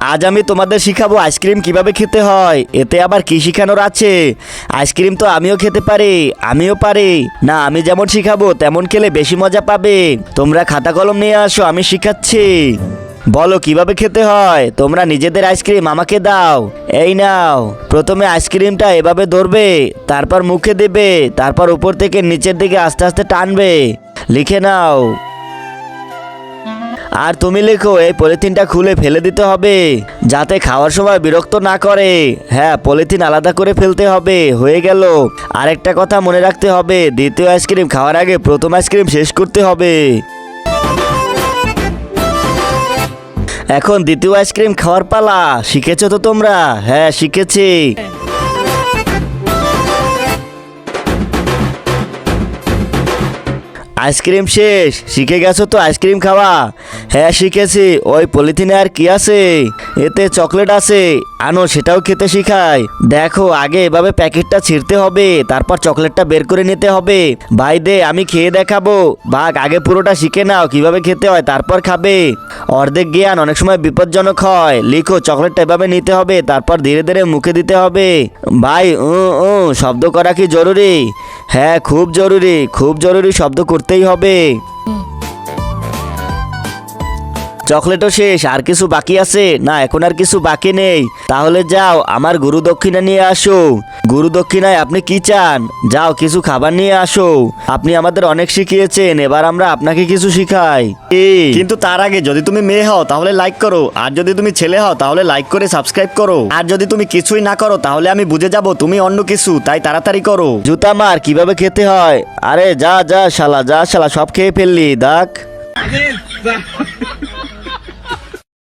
আজ আমি তোমাদের শিখাবো আইসক্রিম কিভাবে খেতে হয়। এতে আবার কি শিখানোর আছে? আইসক্রিম তো আমিও খেতে পারি, আমিও পারি না। আমি যেমন শিখাবো তেমন খেলে বেশি মজা পাবে। তোমরা খাতা কলম নিয়ে আসো, আমি শিখাচ্ছি। বলো কিভাবে খেতে হয়। তোমরা নিজেদের আইসক্রিম আমাকে দাও। এই নাও, প্রথমে আইসক্রিমটা এভাবে ধরবে, তারপর মুখে দেবে, তারপর উপর থেকে নিচের দিকে আস্তে আস্তে টানবে। লিখে নাও। আর তুমি লেখো এই পলিথিনটা খুলে ফেলে দিতে হবে, যাতে খাওয়ার সময় বিরক্ত না করে। হ্যাঁ, পলিথিন আলাদা করে ফেলতে হবে। হয়ে গেল। আরেকটা কথা মনে রাখতে হবে, দ্বিতীয় আইসক্রিম খাওয়ার আগে প্রথম আইসক্রিম শেষ করতে হবে। এখন দ্বিতীয় আইসক্রিম খাওয়ার পালা। শিখেছো তো তোমরা? হ্যাঁ, শিখেছি। আইসক্রিম শেষ। শিখে গেছো তো আইসক্রিম খাওয়া? হ্যাঁ, শিখেছি। ওই পলিথিনে আর কি আছে? এতে চকলেট আছে, আনো সেটাও খেতে শিখাই। দেখো, আগে এভাবে প্যাকেটটা ছিঁড়তে হবে, তারপর চকলেটটা বের করে নিতে হবে। ভাই দে, আমি খেয়ে দেখাবো। ভাগ, আগে পুরোটা শিখে নাও কিভাবে খেতে হয়, তারপর খাবে। অর্ধেক জ্ঞান অনেক সময় বিপজ্জনক হয়। লিখো, চকলেটটা এভাবে নিতে হবে, তারপর ধীরে ধীরে মুখে দিতে হবে। ভাই, শব্দ করা কি জরুরি? হ্যাঁ, খুব জরুরি, খুব জরুরি, শব্দ করতেই হবে। চকলেটও শেষ। আর কিছু বাকি আছে? না, এখন আর কিছু বাকি নেই। তাহলে যাও, আমার গুরু দক্ষিণা নিয়ে আসো। গুরু দক্ষিণায় আপনি কি চান? যাও, কিছু খাবার নিয়ে আসো। আপনি আমাদের অনেক শিখিয়েছেন, এবার আমরা আপনাকে কিছু শিখাই। কিন্তু তার আগে যদি তুমি মেয়ে হও তাহলে লাইক করো, আর যদি তুমি ছেলে হও তাহলে লাইক করে সাবস্ক্রাইব করো। আর যদি তুমি কিছুই না করো তাহলে আমি বুঝে যাব তুমি অন্য কিছু, তাই তাড়াতাড়ি করো। জুতা মার, কিভাবে খেতে হয়। আরে যা যা শালা, যা শালা, সব খেয়ে ফেললি। দেখ।